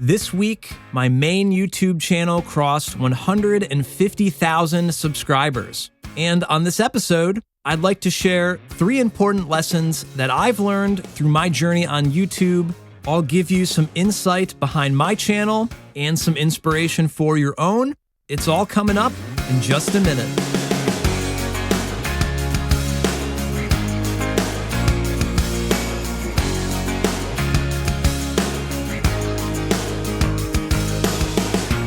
This week, my main YouTube channel crossed 150,000 subscribers. And on this episode, I'd like to share 3 important lessons that I've learned through my journey on YouTube. I'll give you some insight behind my channel and some inspiration for your own. It's all coming up in just a minute.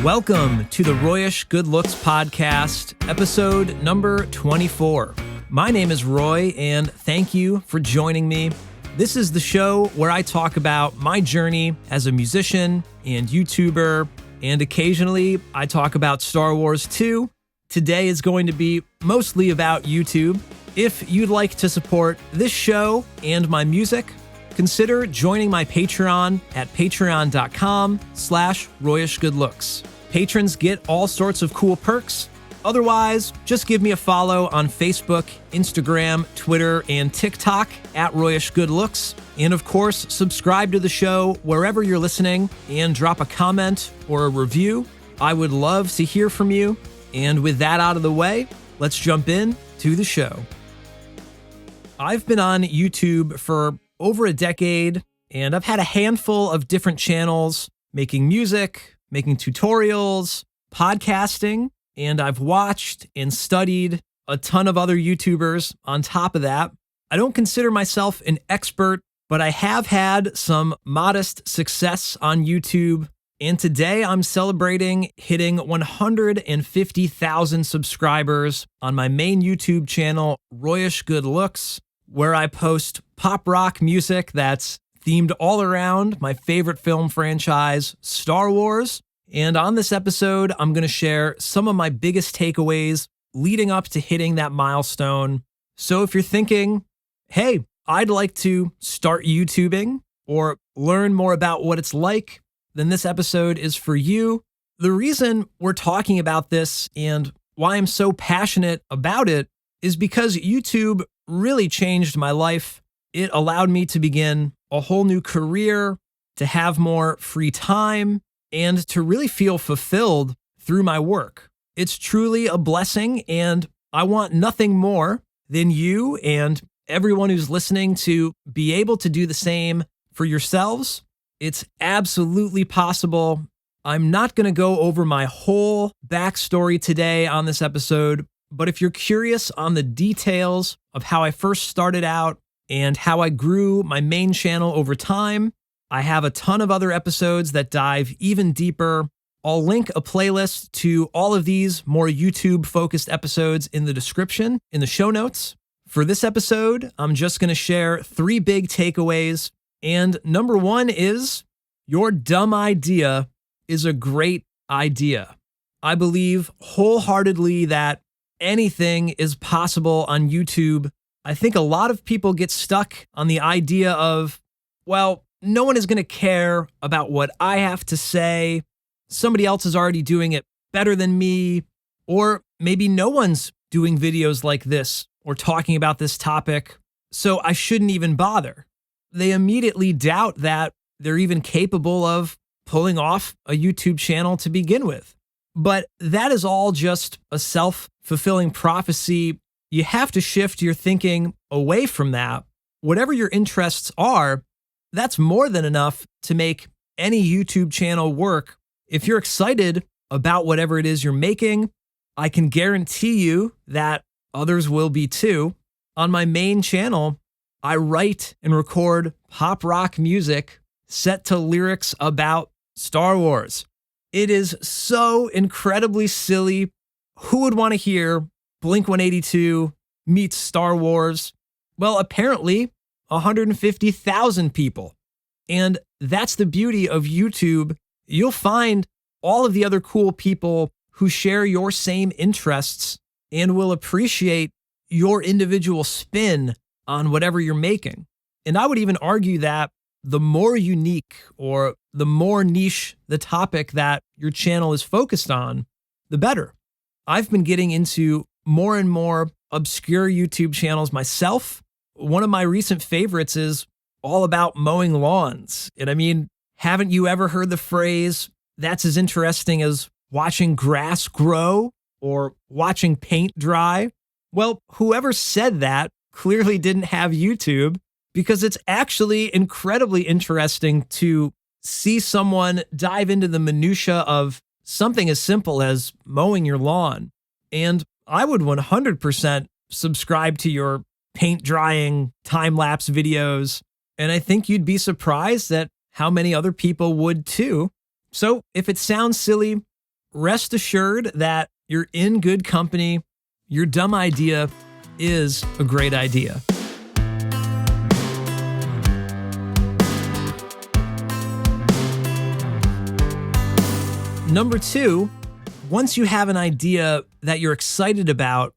Welcome to the Royish Good Looks Podcast, episode number 24. My name is Roy, and thank you for joining me. This is the show where I talk about my journey as a musician and YouTuber, and occasionally I talk about Star Wars too. Today is going to be mostly about YouTube. If you'd like to support this show and my music, consider joining my Patreon at patreon.com/RoyishGoodLooks. Patrons get all sorts of cool perks. Otherwise, just give me a follow on Facebook, Instagram, Twitter, and TikTok at Royish Good Looks. And of course, subscribe to the show wherever you're listening and drop a comment or a review. I would love to hear from you. And with that out of the way, let's jump in to the show. I've been on YouTube for over a decade, and I've had a handful of different channels making music, making tutorials, podcasting, and I've watched and studied a ton of other YouTubers on top of that. I don't consider myself an expert, but I have had some modest success on YouTube, and today I'm celebrating hitting 150,000 subscribers on my main YouTube channel, Royish Good Looks, where I post pop rock music that's themed all around my favorite film franchise, Star Wars. And on this episode, I'm going to share some of my biggest takeaways leading up to hitting that milestone. So if you're thinking, hey, I'd like to start YouTubing or learn more about what it's like, then this episode is for you. The reason we're talking about this and why I'm so passionate about it is because YouTube really changed my life. It allowed me to begin a whole new career, to have more free time, and to really feel fulfilled through my work. It's truly a blessing, and I want nothing more than you and everyone who's listening to be able to do the same for yourselves. It's absolutely possible. I'm not going to go over my whole backstory today on this episode, but if you're curious on the details of how I first started out and how I grew my main channel over time, I have a ton of other episodes that dive even deeper. I'll link a playlist to all of these more YouTube-focused episodes in the description, in the show notes. For this episode, I'm just going to share 3 big takeaways. And number 1 is, your dumb idea is a great idea. I believe wholeheartedly that anything is possible on YouTube. I think a lot of people get stuck on the idea of, well, no one is going to care about what I have to say. Somebody else is already doing it better than me. Or maybe no one's doing videos like this or talking about this topic, so I shouldn't even bother. They immediately doubt that they're even capable of pulling off a YouTube channel to begin with. But that is all just a self-fulfilling prophecy. You have to shift your thinking away from that. Whatever your interests are, that's more than enough to make any YouTube channel work. If you're excited about whatever it is you're making, I can guarantee you that others will be too. On my main channel, I write and record pop rock music set to lyrics about Star Wars. It is so incredibly silly. Who would want to hear Blink-182 meets Star Wars? Well, apparently 150,000 people. And that's the beauty of YouTube. You'll find all of the other cool people who share your same interests and will appreciate your individual spin on whatever you're making. And I would even argue that the more unique or the more niche the topic that your channel is focused on, the better. I've been getting into more and more obscure YouTube channels myself. One of my recent favorites is all about mowing lawns. And I mean, Haven't you ever heard the phrase, that's as interesting as watching grass grow or watching paint dry? Well, whoever said that clearly didn't have YouTube, because it's actually incredibly interesting to see someone dive into the minutia of something as simple as mowing your lawn. And I would 100% subscribe to your paint drying time-lapse videos, and I think you'd be surprised at how many other people would too. So if it sounds silly, rest assured that you're in good company. Your dumb idea is a great idea. Number 2, once you have an idea that you're excited about,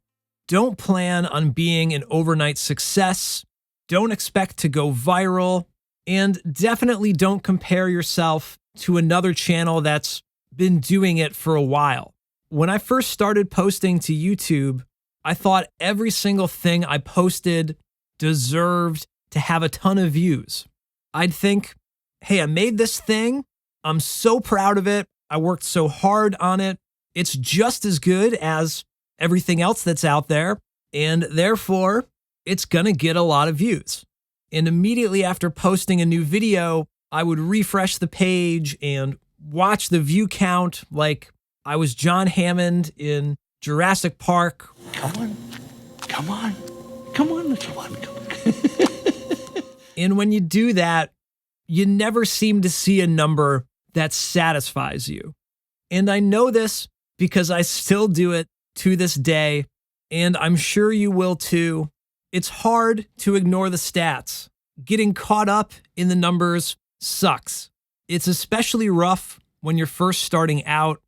don't plan on being an overnight success. Don't expect to go viral. And definitely don't compare yourself to another channel that's been doing it for a while. When I first started posting to YouTube, I thought every single thing I posted deserved to have a ton of views. I'd think, hey, I made this thing. I'm so proud of it. I worked so hard on it. It's just as good as everything else that's out there, and therefore, it's gonna get a lot of views. And immediately after posting a new video, I would refresh the page and watch the view count like I was John Hammond in Jurassic Park. Come on, come on, come on, little one. Come on. And when you do that, you never seem to see a number that satisfies you. And I know this because I still do it to this day, and I'm sure you will too. It's hard to ignore the stats. Getting caught up in the numbers sucks. It's especially rough when you're first starting out.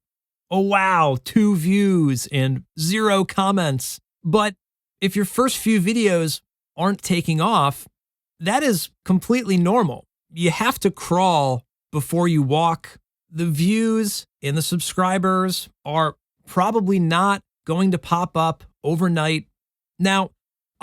Oh wow, 2 views and 0 comments. But if your first few videos aren't taking off, that is completely normal. You have to crawl before you walk. The views and the subscribers are probably not going to pop up overnight. Now,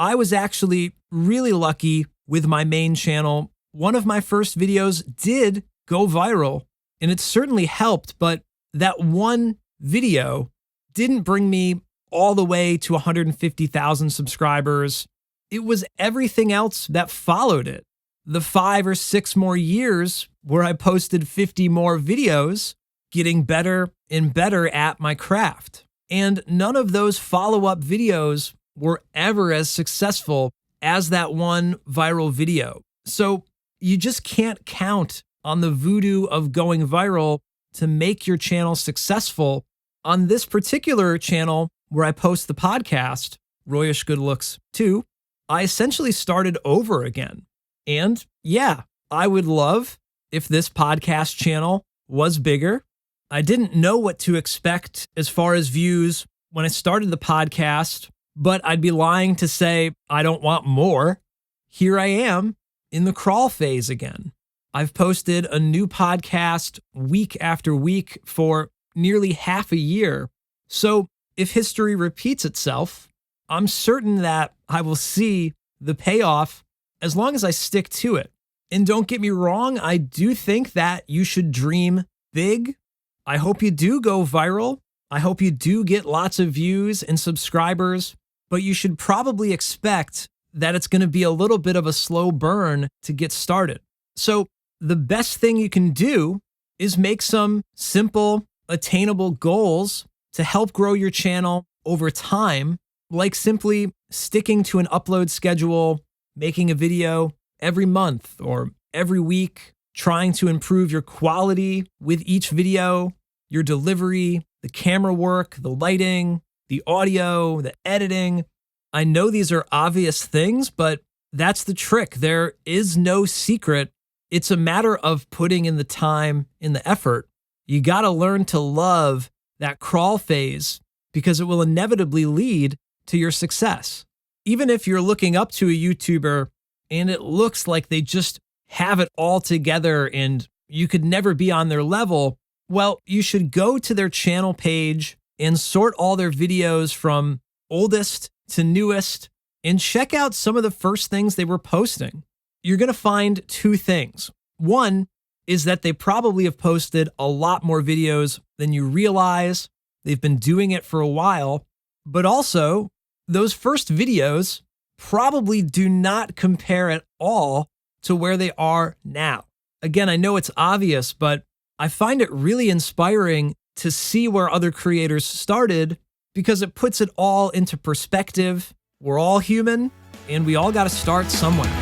I was actually really lucky with my main channel. One of my first videos did go viral, and it certainly helped, but that one video didn't bring me all the way to 150,000 subscribers. It was everything else that followed it. The 5 or 6 more years where I posted 50 more videos, getting better and better at my craft. And none of those follow-up videos were ever as successful as that one viral video. So you just can't count on the voodoo of going viral to make your channel successful. On this particular channel where I post the podcast, Royish Good Looks 2, I essentially started over again. And yeah, I would love if this podcast channel was bigger. I didn't know what to expect as far as views when I started the podcast, but I'd be lying to say I don't want more. Here I am in the crawl phase again. I've posted a new podcast week after week for nearly half a year. So if history repeats itself, I'm certain that I will see the payoff as long as I stick to it. And don't get me wrong, I do think that you should dream big. I hope you do go viral. I hope you do get lots of views and subscribers, but you should probably expect that it's going to be a little bit of a slow burn to get started. So the best thing you can do is make some simple, attainable goals to help grow your channel over time, like simply sticking to an upload schedule, making a video every month or every week, trying to improve your quality with each video, your delivery, the camera work, the lighting, the audio, the editing. I know these are obvious things, but that's the trick. There is no secret. It's a matter of putting in the time, in the effort. You got to learn to love that crawl phase because it will inevitably lead to your success. Even if you're looking up to a YouTuber and it looks like they just have it all together and you could never be on their level, well, you should go to their channel page and sort all their videos from oldest to newest and check out some of the first things they were posting. You're going to find 2 things. One, is that they probably have posted a lot more videos than you realize. They've been doing it for a while, but also those first videos probably do not compare at all to where they are now. Again, I know it's obvious, but I find it really inspiring to see where other creators started because it puts it all into perspective. We're all human, and we all got to start somewhere.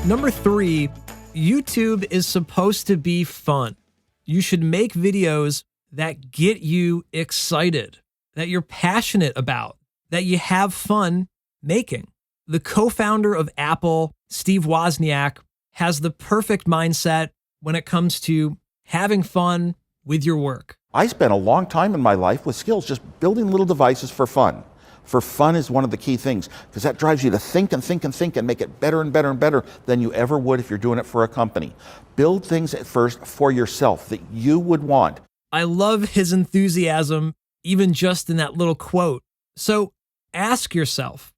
Number 3, YouTube is supposed to be fun. You should make videos that get you excited, that you're passionate about, that you have fun making. The co-founder of Apple, Steve Wozniak, has the perfect mindset when it comes to having fun with your work. I spent a long time in my life with skills just building little devices for fun. For fun is one of the key things, because that drives you to think and think and think and make it better and better and better than you ever would if you're doing it for a company. Build things at first for yourself that you would want. I love his enthusiasm, even just in that little quote. So ask yourself,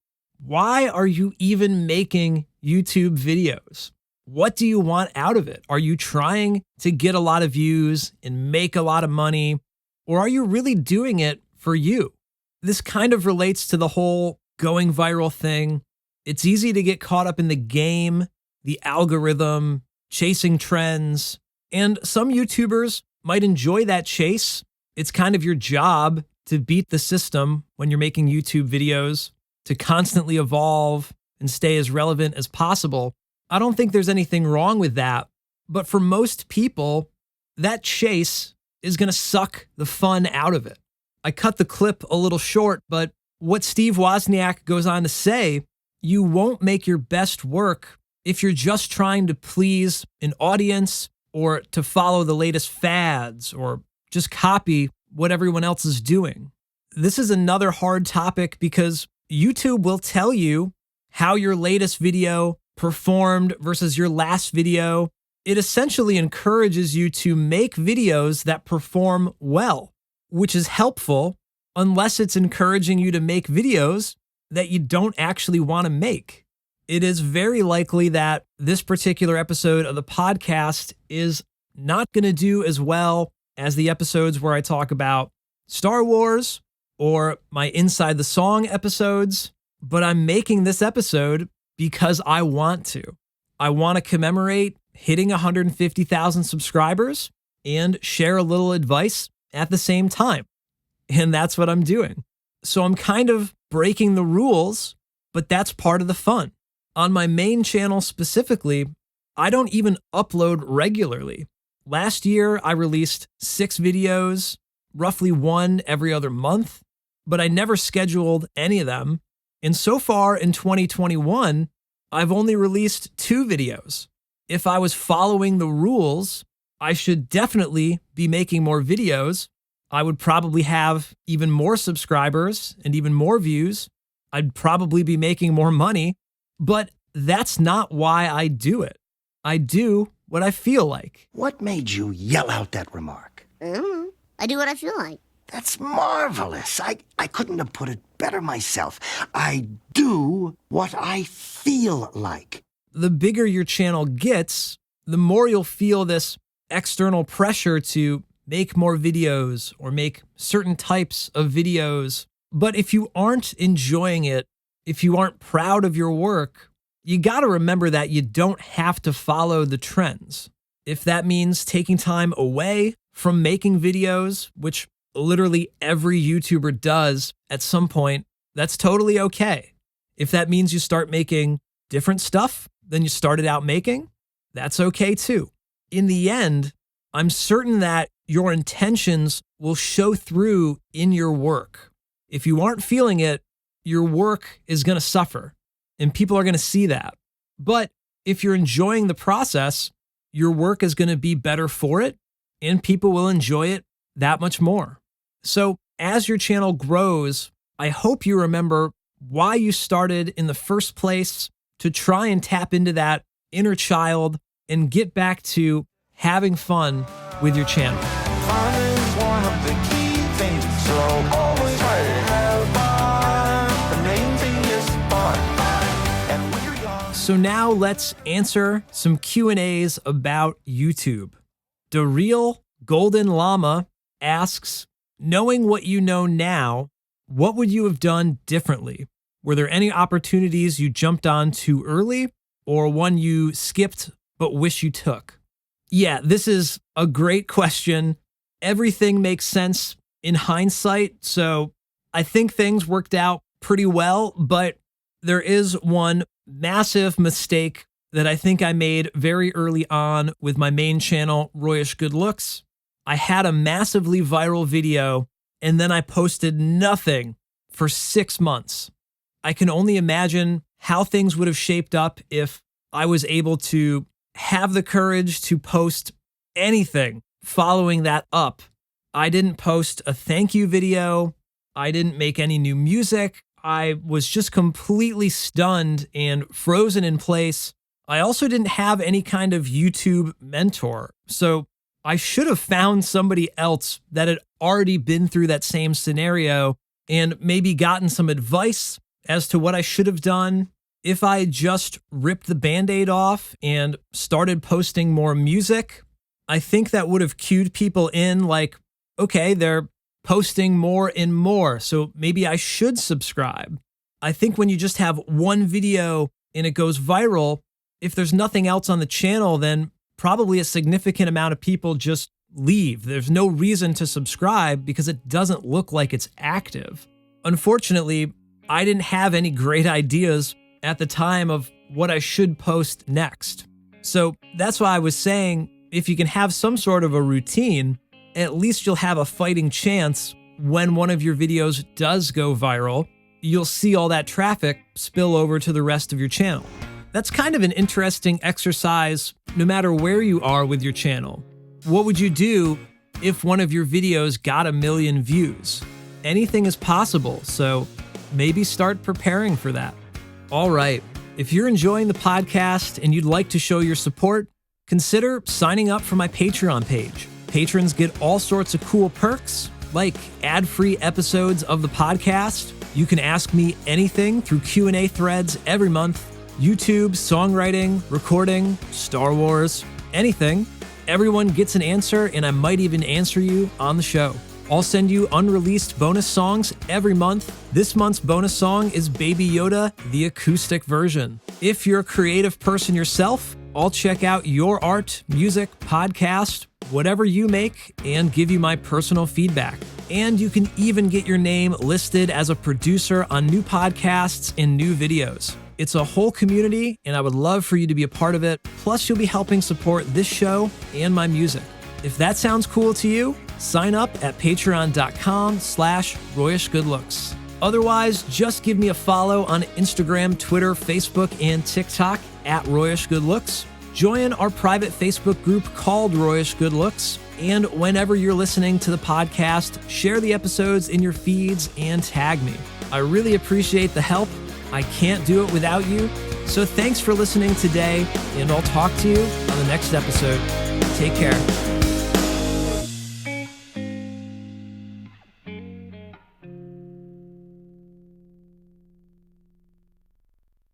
why are you even making YouTube videos? What do you want out of it? Are you trying to get a lot of views and make a lot of money? Or are you really doing it for you? This kind of relates to the whole going viral thing. It's easy to get caught up in the game, the algorithm, chasing trends. And some YouTubers might enjoy that chase. It's kind of your job to beat the system when you're making YouTube videos, to constantly evolve and stay as relevant as possible. I don't think there's anything wrong with that. But for most people, that chase is going to suck the fun out of it. I cut the clip a little short, but what Steve Wozniak goes on to say, you won't make your best work if you're just trying to please an audience or to follow the latest fads or just copy what everyone else is doing. This is another hard topic because YouTube will tell you how your latest video performed versus your last video. It essentially encourages you to make videos that perform well, which is helpful unless it's encouraging you to make videos that you don't actually want to make. It is very likely that this particular episode of the podcast is not going to do as well as the episodes where I talk about Star Wars or my Inside the Song episodes, but I'm making this episode because I want to. I want to commemorate hitting 150,000 subscribers and share a little advice at the same time. And that's what I'm doing. So I'm kind of breaking the rules, but that's part of the fun. On my main channel specifically, I don't even upload regularly. Last year, I released 6 videos, roughly 1 every other month, but I never scheduled any of them. And so far in 2021, I've only released 2 videos. If I was following the rules, I should definitely be making more videos. I would probably have even more subscribers and even more views. I'd probably be making more money, but that's not why I do it. I do what I feel like. What made you yell out that remark? I do what I feel like. That's marvelous. I couldn't have put it better myself. I do what I feel like. The bigger your channel gets, the more you'll feel this external pressure to make more videos or make certain types of videos. But if you aren't enjoying it, if you aren't proud of your work, you got to remember that you don't have to follow the trends. If that means taking time away from making videos, which literally every YouTuber does at some point, that's totally okay. If that means you start making different stuff than you started out making, that's okay too. In the end, I'm certain that your intentions will show through in your work. If you aren't feeling it, your work is going to suffer, and people are going to see that. But if you're enjoying the process, your work is going to be better for it, and people will enjoy it that much more. So as your channel grows, I hope you remember why you started in the first place, to try and tap into that inner child and get back to having fun with your channel. Fun is one of the key things, so always try to have fun. The main thing is fun. And So now let's answer some Q&As about YouTube. The Real Golden Llama asks, knowing what you know now, what would you have done differently? Were there any opportunities you jumped on too early or one you skipped but wish you took? Yeah, this is a great question. Everything makes sense in hindsight, so I think things worked out pretty well, but there is one massive mistake that I think I made very early on with my main channel, Royish Good Looks. I had a massively viral video, and then I posted nothing for 6 months. I can only imagine how things would have shaped up if I was able to have the courage to post anything following that up. I didn't post a thank you video. I didn't make any new music. I was just completely stunned and frozen in place. I also didn't have any kind of YouTube mentor. So I should have found somebody else that had already been through that same scenario and maybe gotten some advice as to what I should have done. If I just ripped the Band-Aid off and started posting more music, I think that would have cued people in like, okay, they're posting more and more, so maybe I should subscribe. I think when you just have one video and it goes viral, if there's nothing else on the channel, then probably a significant amount of people just leave. There's no reason to subscribe because it doesn't look like it's active. Unfortunately, I didn't have any great ideas at the time of what I should post next. So that's why I was saying, if you can have some sort of a routine, at least you'll have a fighting chance when one of your videos does go viral. You'll see all that traffic spill over to the rest of your channel. That's kind of an interesting exercise no matter where you are with your channel. What would you do if one of your videos got 1 million views? Anything is possible, so maybe start preparing for that. All right, if you're enjoying the podcast and you'd like to show your support, consider signing up for my Patreon page. Patrons get all sorts of cool perks, like ad-free episodes of the podcast. You can ask me anything through Q&A threads every month. YouTube, songwriting, recording, Star Wars, anything. Everyone gets an answer, and I might even answer you on the show. I'll send you unreleased bonus songs every month. This month's bonus song is Baby Yoda, the acoustic version. If you're a creative person yourself, I'll check out your art, music, podcast, whatever you make, and give you my personal feedback. And you can even get your name listed as a producer on new podcasts and new videos. It's a whole community, and I would love for you to be a part of it. Plus, you'll be helping support this show and my music. If that sounds cool to you, sign up at patreon.com/RoyishGoodLooks. Otherwise, just give me a follow on Instagram, Twitter, Facebook, and TikTok at Royish Good Looks. Join our private Facebook group called Royish Good Looks. And whenever you're listening to the podcast, share the episodes in your feeds and tag me. I really appreciate the help. I can't do it without you. So thanks for listening today, and I'll talk to you on the next episode. Take care.